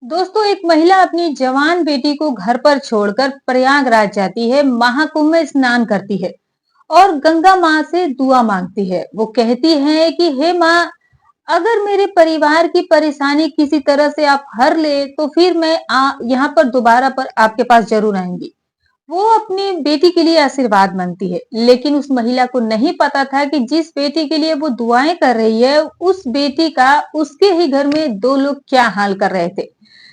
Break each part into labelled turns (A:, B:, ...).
A: दोस्तों, एक महिला अपनी जवान बेटी को घर पर छोड़कर प्रयागराज जाती है, महाकुंभ में स्नान करती है और गंगा माँ से दुआ मांगती है। वो कहती है कि हे माँ, अगर मेरे परिवार की परेशानी किसी तरह से आप हर ले तो फिर मैं यहाँ पर दोबारा पर आपके पास जरूर आएंगी। वो अपनी बेटी के लिए आशीर्वाद मांगती है, लेकिन उस महिला को नहीं पता था कि जिस बेटी के लिए वो दुआएं कर रही है, उस बेटी का उसके ही घर में दो लोग क्या हाल कर रहे थे।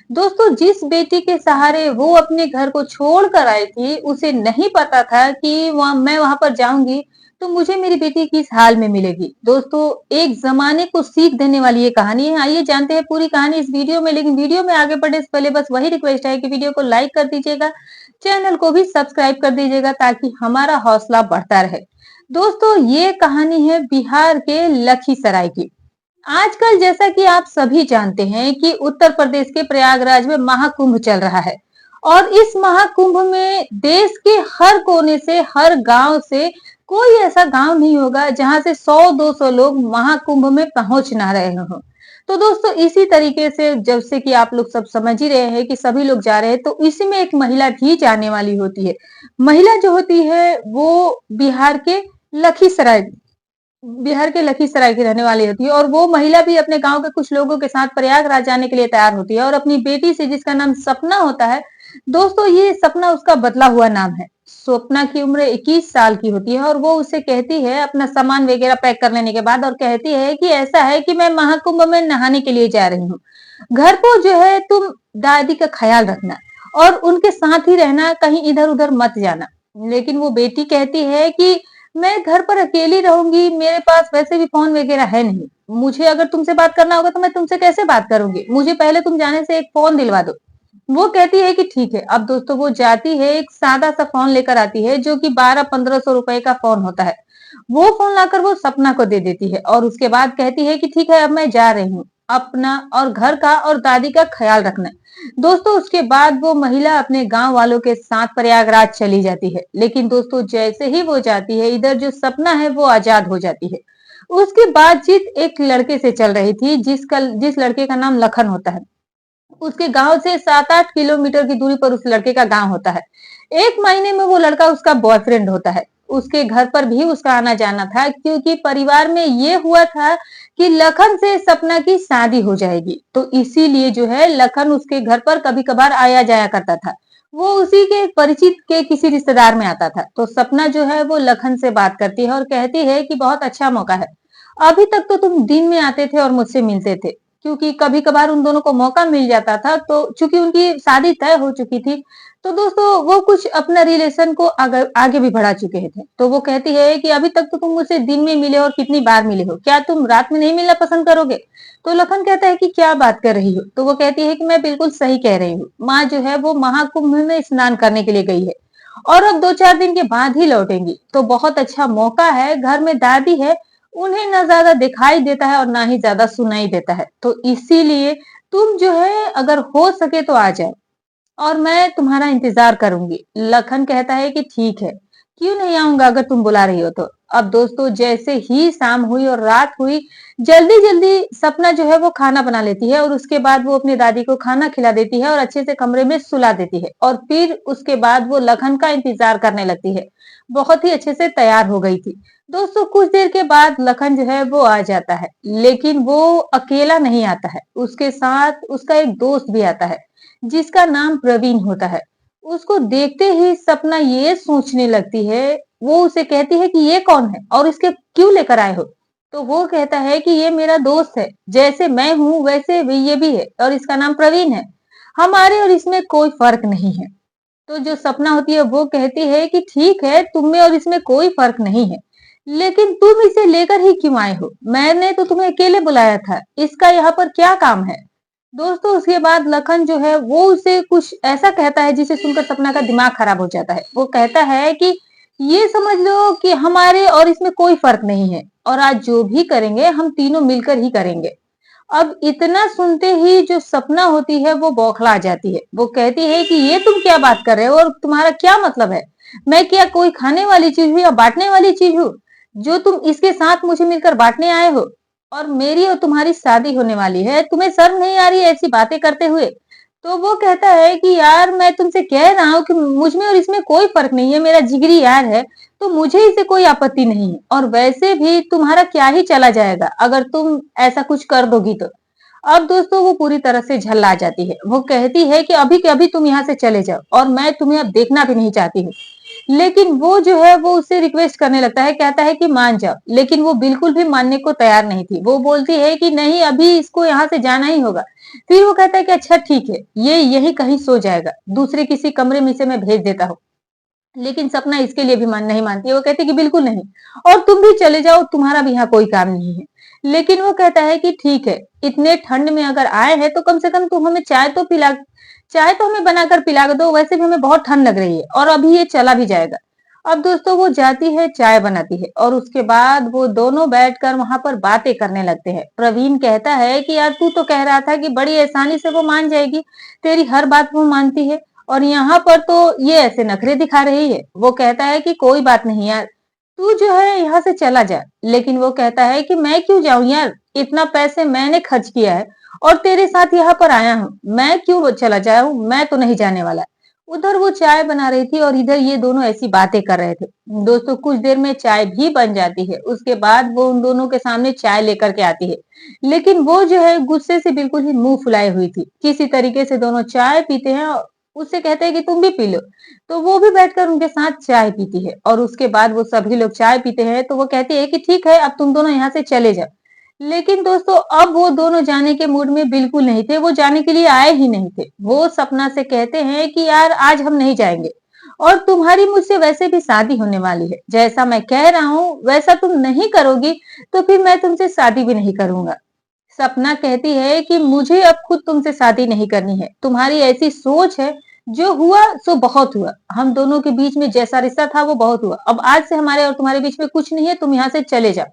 A: दोस्तों, जिस बेटी के सहारे वो अपने घर को छोड़ कर आई थी, उसे नहीं पता था कि मैं वहां पर जाऊंगी तो मुझे मेरी बेटी किस हाल में मिलेगी। दोस्तों, एक जमाने को सीख देने वाली ये कहानी है। आइए जानते हैं पूरी कहानी इस वीडियो में, लेकिन वीडियो में आगे बढ़ने से पहले बस वही रिक्वेस्ट है कि वीडियो को लाइक कर दीजिएगा, चैनल को भी सब्सक्राइब कर दीजिएगा ताकि हमारा हौसला बढ़ता रहे। दोस्तों, ये कहानी है बिहार के लखीसराय की। आजकल जैसा कि आप सभी जानते हैं कि उत्तर प्रदेश के प्रयागराज में महाकुंभ चल रहा है और इस महाकुंभ में देश के हर कोने से, हर गांव से कोई ऐसा गांव नहीं होगा जहां से 100-200 लोग महाकुंभ में पहुंच ना रहे हों। तो दोस्तों, इसी तरीके से जब से कि आप लोग सब समझ ही रहे हैं कि सभी लोग जा रहे हैं, तो इसी में एक महिला भी जाने वाली होती है। महिला जो होती है वो बिहार के लखीसराय बिहार के लखीसराय की रहने वाली होती है और वो महिला भी अपने गांव के कुछ लोगों के साथ प्रयागराज जाने के लिए तैयार होती है और अपनी बेटी से, जिसका नाम सपना होता है। दोस्तों, ये सपना उसका बदला हुआ नाम है। सपना की उम्र 21 साल की होती है और वो उसे कहती है अपना सामान वगैरह पैक कर लेने के बाद, और कहती है कि ऐसा है कि मैं महाकुंभ में नहाने के लिए जा रही हूँ। घर को जो है तुम दादी का ख्याल रखना और उनके साथ ही रहना, कहीं इधर उधर मत जाना। लेकिन वो बेटी कहती है कि मैं घर पर अकेली रहूंगी, मेरे पास वैसे भी फोन वगैरह है नहीं। मुझे अगर तुमसे बात करना होगा तो मैं तुमसे कैसे बात करूंगी, मुझे पहले तुम जाने से एक फोन दिलवा दो। वो कहती है कि ठीक है। अब दोस्तों, वो जाती है, एक सादा सा फोन लेकर आती है जो कि 1200-1500 रुपए का फोन होता है। वो फोन लाकर वो सपना को दे देती है और उसके बाद कहती है कि ठीक है, अब मैं जा रही हूँ, अपना और घर का और दादी का ख्याल रखना। दोस्तों, उसके बाद वो महिला अपने गांव वालों के साथ प्रयागराज चली जाती है। लेकिन दोस्तों, जैसे ही वो जाती है, इधर जो सपना है वो आजाद हो जाती है। उसकी बातचीत एक लड़के से चल रही थी, जिस लड़के का नाम लखन होता है। उसके गांव से 7-8 किलोमीटर की दूरी पर उस लड़के का गांव होता है। एक महीने में वो लड़का उसका बॉयफ्रेंड होता है। उसके घर पर भी उसका आना जाना था, क्योंकि परिवार में ये हुआ था कि लखन से सपना की शादी हो जाएगी। तो इसीलिए जो है लखन उसके घर पर कभी कभार आया जाया करता था। वो उसी के परिचित के किसी रिश्तेदार में आता था। तो सपना जो है वो लखन से बात करती है और कहती है कि बहुत अच्छा मौका है। अभी तक तो तुम दिन में आते थे और मुझसे मिलते थे, क्योंकि कभी कभार उन दोनों को मौका मिल जाता था। तो चूंकि उनकी शादी तय हो चुकी थी, तो दोस्तों वो कुछ अपना रिलेशन को आगे आगे भी बढ़ा चुके थे। तो वो कहती है कि अभी तक तो तुम मुझसे दिन में मिले और कितनी बार मिले हो, क्या तुम रात में नहीं मिलना पसंद करोगे? तो लखन कहता है कि क्या बात कर रही हो? तो वो कहती है कि मैं बिल्कुल सही कह रही हूँ। माँ जो है वो महाकुंभ में स्नान करने के लिए गई है और अब 2-4 दिन के बाद ही लौटेंगी। तो बहुत अच्छा मौका है, घर में दादी है, उन्हें ना ज्यादा दिखाई देता है और ना ही ज्यादा सुनाई देता है। तो इसीलिए तुम जो है अगर हो सके तो आ जाओ और मैं तुम्हारा इंतजार करूंगी। लखन कहता है कि ठीक है, क्यों नहीं आऊंगा अगर तुम बुला रही हो तो। अब दोस्तों, जैसे ही शाम हुई और रात हुई, जल्दी जल्दी सपना जो है वो खाना बना लेती है और उसके बाद वो अपनी दादी को खाना खिला देती है और अच्छे से कमरे में सुला देती है और फिर उसके बाद वो लखन का इंतजार करने लगती है। बहुत ही अच्छे से तैयार हो गई थी। दोस्तों, कुछ देर के बाद लखन जो है वो आ जाता है, लेकिन वो अकेला नहीं आता है, उसके साथ उसका एक दोस्त भी आता है जिसका नाम प्रवीण होता है। उसको देखते ही सपना ये सोचने लगती है, वो उसे कहती है कि ये कौन है और इसके क्यों लेकर आए हो? तो वो कहता है कि ये मेरा दोस्त है, जैसे मैं हूँ वैसे भी ये भी है और इसका नाम प्रवीण है। हमारे और इसमें कोई फर्क नहीं है। तो जो सपना होती है वो कहती है कि ठीक है, तुम में और इसमें कोई फर्क नहीं है, लेकिन तुम इसे लेकर ही क्यों आए हो? मैंने तो तुम्हें अकेले बुलाया था, इसका यहाँ पर क्या काम है? दोस्तों, उसके बाद लखन जो है वो उसे कुछ ऐसा कहता है जिसे सुनकर सपना का दिमाग खराब हो जाता है। वो कहता है कि ये समझ लो कि हमारे और इसमें कोई फर्क नहीं है और आज जो भी करेंगे हम तीनों मिलकर ही करेंगे। अब इतना सुनते ही जो सपना होती है वो बौखला जाती है। वो कहती है कि ये तुम क्या बात कर रहे हो और तुम्हारा क्या मतलब है? मैं क्या कोई खाने वाली चीज हूँ या बांटने वाली चीज हूँ जो तुम इसके साथ मुझे मिलकर बांटने आए हो? और मेरी और तुम्हारी शादी होने वाली है, तुम्हें शर्म नहीं आ रही है ऐसी बातें करते हुए? तो वो कहता है कि यार मैं तुमसे कह रहा हूँ कि मुझ में और इसमें कोई फर्क नहीं है, मेरा जिगरी यार है, तो मुझे इसे कोई आपत्ति नहीं है, और वैसे भी तुम्हारा क्या ही चला जाएगा अगर तुम ऐसा कुछ कर दोगी तो। अब दोस्तों वो पूरी तरह से झल्ला जाती है। वो कहती है कि अभी के अभी तुम यहाँ से चले जाओ और मैं तुम्हें अब देखना भी नहीं चाहती हूँ। लेकिन वो जो है वो उससे रिक्वेस्ट करने लगता है, कहता है कि मान जाओ, लेकिन वो बिल्कुल भी मानने को तैयार नहीं थी। वो बोलती है कि नहीं, अभी इसको यहाँ से जाना ही होगा। फिर वो कहता है कि अच्छा ठीक है, ये यही कहीं सो जाएगा, दूसरे किसी कमरे में इसे मैं भेज देता हूँ। लेकिन सपना इसके लिए भी नहीं मानती है। वो कहती है कि बिल्कुल नहीं, और तुम भी चले जाओ, तुम्हारा भी यहाँ कोई काम नहीं है। लेकिन वो कहता है कि ठीक है, इतने ठंड में अगर आए हैं तो कम से कम तुम हमें चाय तो हमें बनाकर पिला दो, वैसे भी हमें बहुत ठंड लग रही है और अभी ये चला भी जाएगा। अब दोस्तों वो जाती है, चाय बनाती है और उसके बाद वो दोनों बैठकर वहां पर बातें करने लगते हैं। प्रवीण कहता है कि यार तू तो कह रहा था कि बड़ी आसानी से वो मान जाएगी, तेरी हर बात वो मानती है, और यहाँ पर तो ये ऐसे नखरे दिखा रही है। वो कहता है कि कोई बात नहीं यार, तू जो है यहाँ से चला जा। लेकिन वो कहता है कि मैं क्यों जाऊं यार, इतना पैसे मैंने खर्च किया है और तेरे साथ यहाँ पर आया हूँ, मैं क्यों चला जाऊं, मैं तो नहीं जाने वाला। उधर वो चाय बना रही थी और इधर ये दोनों ऐसी बातें कर रहे थे। दोस्तों कुछ देर में चाय भी बन जाती है। उसके बाद वो उन दोनों के सामने चाय लेकर के आती है, लेकिन वो जो है गुस्से से बिल्कुल ही मुंह फुलाए हुई थी। किसी तरीके से दोनों चाय पीते हैं और उससे कहते हैं कि तुम भी पी लो। तो वो भी बैठकर उनके साथ चाय पीती है और उसके बाद वो सभी लोग चाय पीते हैं। तो वो कहती है कि ठीक है, अब तुम दोनों यहाँ से चले जाओ। लेकिन दोस्तों अब वो दोनों जाने के मूड में बिल्कुल नहीं थे, वो जाने के लिए आए ही नहीं थे। वो सपना से कहते हैं कि यार आज हम नहीं जाएंगे, और तुम्हारी मुझसे वैसे भी शादी होने वाली है, जैसा मैं कह रहा हूँ वैसा तुम नहीं करोगी तो फिर मैं तुमसे शादी भी नहीं करूंगा। सपना कहती है कि मुझे अब खुद तुमसे शादी नहीं करनी है, तुम्हारी ऐसी सोच है, जो हुआ सो बहुत हुआ, हम दोनों के बीच में जैसा रिश्ता था वो बहुत हुआ, अब आज से हमारे और तुम्हारे बीच में कुछ नहीं है, तुम यहाँ से चले जाओ।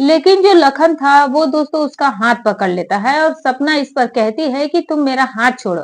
A: लेकिन जो लखन था वो दोस्तों उसका हाथ पकड़ लेता है और सपना इस पर कहती है कि तुम मेरा हाथ छोड़ो,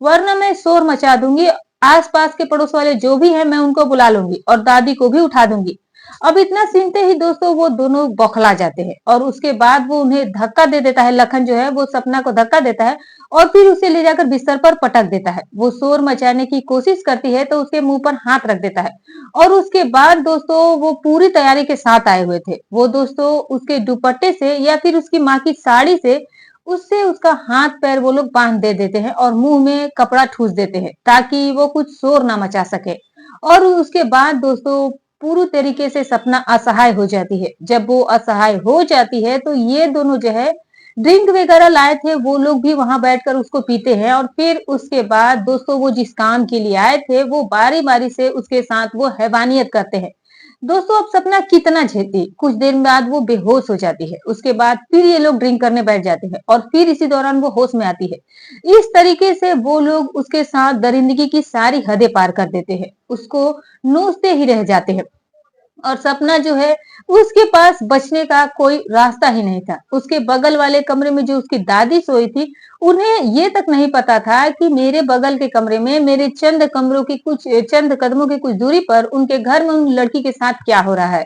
A: वरना मैं शोर मचा दूंगी, आसपास के पड़ोस वाले जो भी है मैं उनको बुला लूंगी और दादी को भी उठा दूंगी। अब इतना सुनते ही दोस्तों वो दोनों बौखला जाते हैं और उसके बाद वो उन्हें धक्का दे देता है। लखन जो है वो सपना को धक्का देता है और फिर उसे ले जाकर बिस्तर पर पटक देता है। वो शोर मचाने की कोशिश करती है तो उसके मुंह पर हाथ रख देता है, और उसके बाद दोस्तों वो पूरी तैयारी के साथ आए हुए थे। वो दोस्तों उसके दुपट्टे से या फिर उसकी माँ की साड़ी से उससे उसका हाथ पैर वो लोग बांध दे देते हैं और मुंह में कपड़ा ठूस देते हैं ताकि वो कुछ शोर ना मचा सके। और उसके बाद दोस्तों पूरी तरीके से सपना असहाय हो जाती है। जब वो असहाय हो जाती है तो ये दोनों जो है ड्रिंक वगैरह लाए थे, वो लोग भी वहां बैठकर उसको पीते हैं, और फिर उसके बाद दोस्तों वो जिस काम के लिए आए थे वो बारी बारी से उसके साथ वो हैवानियत करते हैं। दोस्तों अब सपना कितना झेलती, कुछ देर बाद वो बेहोश हो जाती है। उसके बाद फिर ये लोग ड्रिंक करने बैठ जाते हैं और फिर इसी दौरान वो होश में आती है। इस तरीके से वो लोग उसके साथ दरिंदगी की सारी हदें पार कर देते हैं, उसको नोचते ही रह जाते हैं। और सपना जो है उसके पास बचने का कोई रास्ता ही नहीं था। उसके बगल वाले कमरे में जो उसकी दादी सोई थी, उन्हें ये तक नहीं पता था कि मेरे बगल के कमरे में मेरे चंद कदमों की कुछ दूरी पर उनके घर में उन लड़की के साथ क्या हो रहा है।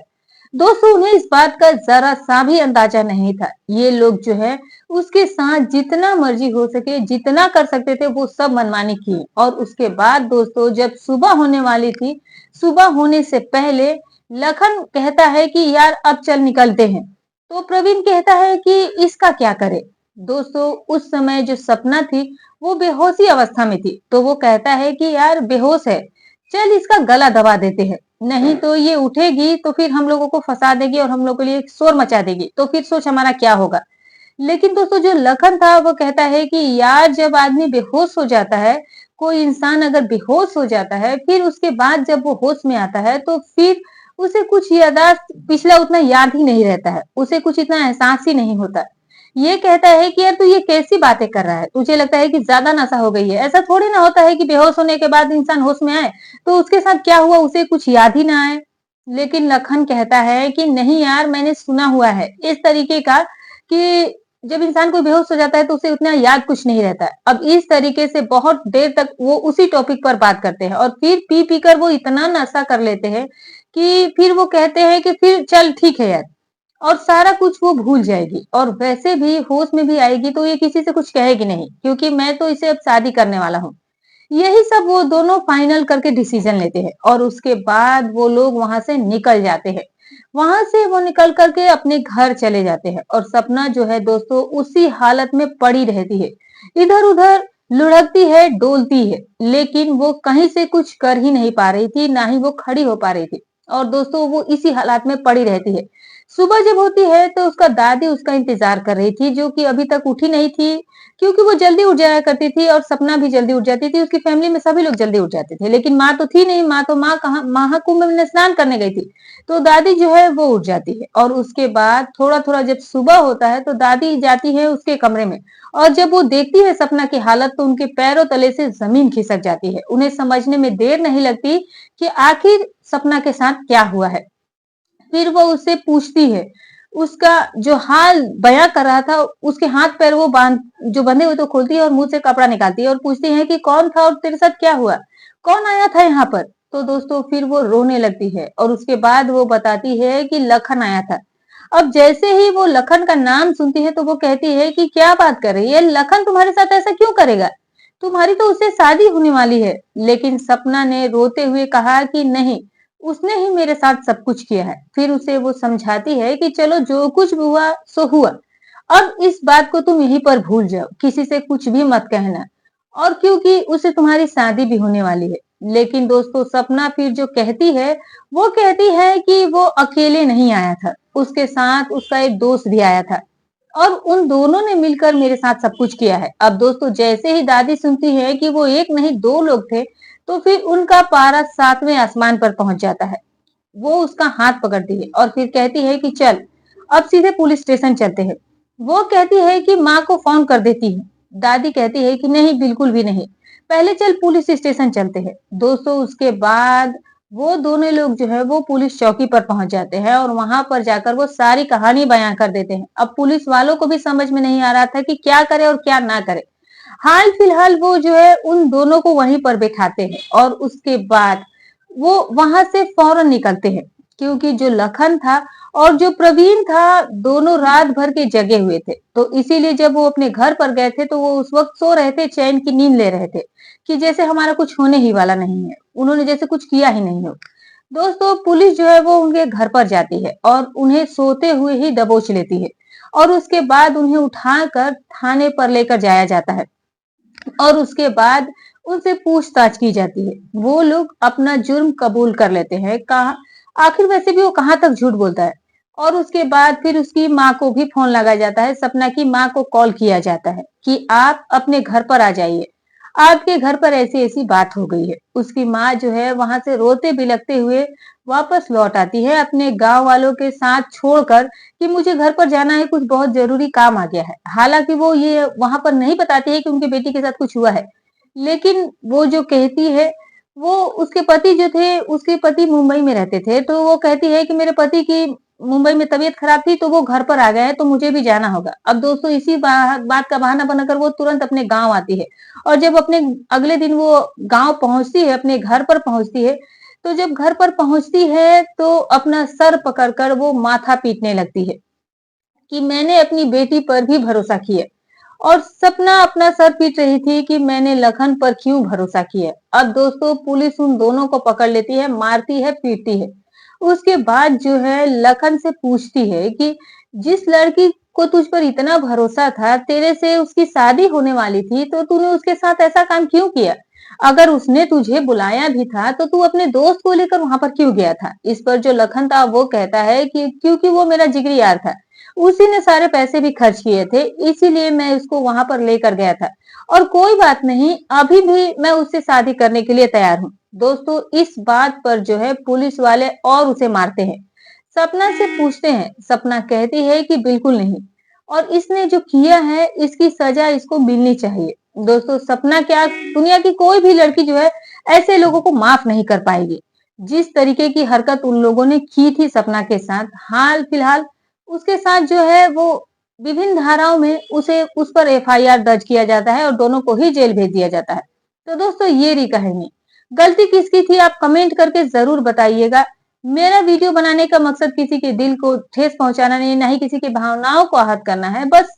A: दोस्तों उन्हें इस बात का जरा सा भी अंदाजा नहीं था। ये लोग जो है उसके साथ जितना मर्जी हो सके, जितना कर सकते थे वो सब मनमानी की। और उसके बाद दोस्तों जब सुबह होने वाली थी, सुबह होने से पहले लखन कहता है कि यार अब चल निकलते हैं। तो प्रवीण कहता है कि इसका क्या करे। दोस्तों उस समय जो सपना थी वो बेहोशी अवस्था में थी, तो वो कहता है कि यार बेहोश है, चल इसका गला दबा देते हैं, नहीं तो ये उठेगी तो फिर हम लोगों को फंसा देगी और हम लोगों के लिए शोर मचा देगी, तो फिर सोच हमारा क्या होगा। लेकिन दोस्तों जो लखन था वो कहता है कि यार जब आदमी बेहोश हो जाता है, कोई इंसान अगर बेहोश हो जाता है, फिर उसके बाद जब वो होश में आता है तो फिर उसे कुछ यादाश्त पिछला उतना याद ही नहीं रहता है, उसे कुछ इतना एहसास ही नहीं होता। ये कहता है कि यार तू ये कैसी बातें कर रहा है, तुझे लगता है कि ज्यादा नशा हो गई है, ऐसा थोड़ी ना होता है कि बेहोश होने के बाद इंसान होश में आए तो उसके साथ क्या हुआ उसे कुछ याद ही ना आए। लेकिन लखन कहता है कि नहीं यार, मैंने सुना हुआ है इस तरीके का कि जब इंसान कोई बेहोश हो जाता है तो उसे उतना याद कुछ नहीं रहता है। अब इस तरीके से बहुत देर तक वो उसी टॉपिक पर बात करते हैं और फिर पी पी कर वो इतना नशा कर लेते हैं कि फिर वो कहते हैं कि फिर चल ठीक है यार, और सारा कुछ वो भूल जाएगी और वैसे भी होश में भी आएगी तो ये किसी से कुछ कहेगी नहीं, क्योंकि मैं तो इसे अब शादी करने वाला हूँ। यही सब वो दोनों फाइनल करके डिसीजन लेते हैं और उसके बाद वो लोग वहां से निकल जाते हैं। वहां से वो निकल करके अपने घर चले जाते हैं और सपना जो है दोस्तों उसी हालत में पड़ी रहती है। इधर उधर लुढ़कती है, डोलती है, लेकिन वो कहीं से कुछ कर ही नहीं पा रही थी, ना ही वो खड़ी हो पा रही थी। और दोस्तों वो इसी हालात में पड़ी रहती है। सुबह जब होती है तो उसका दादी उसका इंतजार कर रही थी, जो कि अभी तक उठी नहीं थी, क्योंकि वो जल्दी उठ जाया करती थी और सपना भी जल्दी उठ जाती थी। उसकी फैमिली में सभी लोग जल्दी उठ जाते थे, लेकिन माँ तो थी नहीं। माँ कहाँ, महाकुंभ में स्नान करने गई थी। तो दादी जो है वो उठ जाती है और उसके बाद थोड़ा थोड़ा जब सुबह होता है तो दादी जाती है उसके कमरे में। और जब वो देखती है सपना की हालत तो उनके पैरों तले से जमीन खिसक जाती है। उन्हें समझने में देर नहीं लगती कि आखिर सपना के साथ क्या हुआ है। फिर वो उससे पूछती है, उसका जो हाल बयां कर रहा था, उसके हाथ पैर वो बांध जो बंधे हुए तो खोलती है और मुंह से कपड़ा निकालती है और पूछती है कि कौन था और तेरे साथ क्या हुआ, कौन आया था यहाँ पर। तो दोस्तों फिर वो रोने लगती है और उसके बाद वो बताती है कि लखन आया था। अब जैसे ही वो लखन का नाम सुनती है तो वो कहती है कि क्या बात कर रही है, लखन तुम्हारे साथ ऐसा क्यों करेगा, तुम्हारी तो उससे शादी होने वाली है। लेकिन सपना ने रोते हुए कहा कि नहीं, उसने ही मेरे साथ सब कुछ किया है। फिर उसे वो समझाती है कि चलो जो कुछ भी हुआ सो हुआ, अब इस बात को तुम यहीं पर भूल जाओ, किसी से कुछ भी मत कहना। और क्योंकि उसे तुम्हारी शादी भी होने वाली है। लेकिन दोस्तों सपना फिर जो कहती है, वो कहती है कि वो अकेले नहीं आया था, उसके साथ उसका एक दोस्त भी आया था और उन दोनों ने मिलकर मेरे साथ सब कुछ किया है। अब दोस्तों जैसे ही दादी सुनती है कि वो एक नहीं दो लोग थे, तो फिर उनका पारा सातवें आसमान पर पहुंच जाता है। वो उसका हाथ पकड़ती है और फिर कहती है कि चल अब सीधे पुलिस स्टेशन चलते हैं। वो कहती है कि माँ को फोन कर देती है। दादी कहती है कि नहीं, बिल्कुल भी नहीं, पहले चल पुलिस स्टेशन चलते हैं। दोस्तों उसके बाद वो दोनों लोग जो है वो पुलिस चौकी पर पहुंच जाते हैं और वहां पर जाकर वो सारी कहानी बयां कर देते हैं। अब पुलिस वालों को भी समझ में नहीं आ रहा था कि क्या करे और क्या ना करे। हाल फिलहाल वो जो है उन दोनों को वहीं पर बैठाते हैं और उसके बाद वो वहां से फौरन निकलते हैं, क्योंकि जो लखन था और जो प्रवीण था दोनों रात भर के जगे हुए थे। तो इसीलिए जब वो अपने घर पर गए थे तो वो उस वक्त सो रहे थे, चैन की नींद ले रहे थे कि जैसे हमारा कुछ होने ही वाला नहीं है, उन्होंने जैसे कुछ किया ही नहीं हो। दोस्तों पुलिस जो है वो उनके घर पर जाती है और उन्हें सोते हुए ही दबोच लेती है और उसके बाद उन्हें उठाकर थाने पर लेकर जाया जाता है और उसके बाद उनसे पूछताछ की जाती है। वो लोग अपना जुर्म कबूल कर लेते हैं। कहा आखिर वैसे भी वो कहाँ तक झूठ बोलता है। और उसके बाद फिर उसकी माँ को भी फोन लगाया जाता है, सपना की माँ को कॉल किया जाता है कि आप अपने घर पर आ जाइए, आपके घर पर ऐसी ऐसी बात हो गई है। उसकी माँ जो है वहां से रोते बिलखते हुए वापस लौट आती है अपने गांव वालों के साथ छोड़कर कि मुझे घर पर जाना है, कुछ बहुत जरूरी काम आ गया है। हालांकि वो ये वहां पर नहीं बताती है कि उनकी बेटी के साथ कुछ हुआ है, लेकिन वो जो कहती है, वो उसके पति जो थे, उसके पति मुंबई में रहते थे, तो वो कहती है कि मेरे पति की मुंबई में तबीयत खराब थी तो वो घर पर आ गए हैं तो मुझे भी जाना होगा। अब दोस्तों इसी बात का बहाना बनाकर वो तुरंत अपने गांव आती है और जब अपने अगले दिन वो गांव पहुंचती है, अपने घर पर पहुंचती है, तो जब घर पर पहुंचती है तो अपना सर पकड़कर वो माथा पीटने लगती है कि मैंने अपनी बेटी पर भी भरोसा किया। और सपना अपना सर पीट रही थी कि मैंने लखन पर क्यों भरोसा किया। अब दोस्तों पुलिस उन दोनों को पकड़ लेती है, मारती है, पीटती है। उसके बाद जो है लखन से पूछती है कि जिस लड़की को तुझ पर इतना भरोसा था, तेरे से उसकी शादी होने वाली थी, तो तूने उसके साथ ऐसा काम क्यों किया। अगर उसने तुझे बुलाया भी था तो तू अपने दोस्त को लेकर वहां पर क्यों गया था। इस पर जो लखन था वो कहता है कि क्योंकि वो मेरा जिगरी यार था, उसी ने सारे पैसे भी खर्च किए थे, इसीलिए मैं उसको वहां पर लेकर गया था। और कोई बात नहीं, अभी भी मैं उससे शादी करने के लिए तैयार हूँ। दोस्तों इस बात पर जो है पुलिस वाले और उसे मारते हैं। सपना से पूछते हैं, सपना कहती है कि बिल्कुल नहीं, और इसने जो किया है इसकी सजा इसको मिलनी चाहिए। दोस्तों सपना क्या, दुनिया की कोई भी लड़की जो है ऐसे लोगों को माफ नहीं कर पाएगी। जिस तरीके की हरकत उन लोगों ने की थी सपना के साथ, हाल फिलहाल उसके साथ जो है वो विभिन्न धाराओं में उसे उस पर एफआईआर दर्ज किया जाता है और दोनों को ही जेल भेज दिया जाता है। तो दोस्तों ये रही कहानी। गलती किसकी थी आप कमेंट करके जरूर बताइएगा। मेरा वीडियो बनाने का मकसद किसी के दिल को ठेस पहुंचाना नहीं, ना ही किसी की भावनाओं को आहत करना है। बस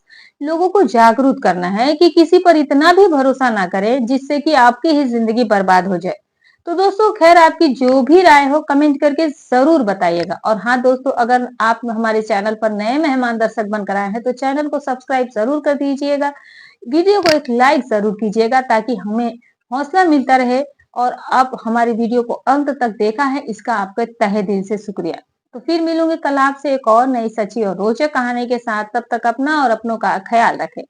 A: लोगों को जागरूक करना है कि किसी पर इतना भी भरोसा ना करें जिससे कि आपकी ही जिंदगी बर्बाद हो जाए। तो दोस्तों खैर आपकी जो भी राय हो कमेंट करके जरूर बताइएगा। और हाँ दोस्तों, अगर आप हमारे चैनल पर नए मेहमान दर्शक बनकर आए हैं तो चैनल को सब्सक्राइब जरूर कर दीजिएगा। वीडियो को एक लाइक जरूर कीजिएगा ताकि हमें हौसला मिलता रहे। और आप हमारी वीडियो को अंत तक देखा है, इसका आपका तहे दिल से शुक्रिया। तो फिर मिलूंगी कल आपसे एक और नई सच्ची और रोचक कहानी के साथ। तब तक अपना और अपनों का ख्याल रखें।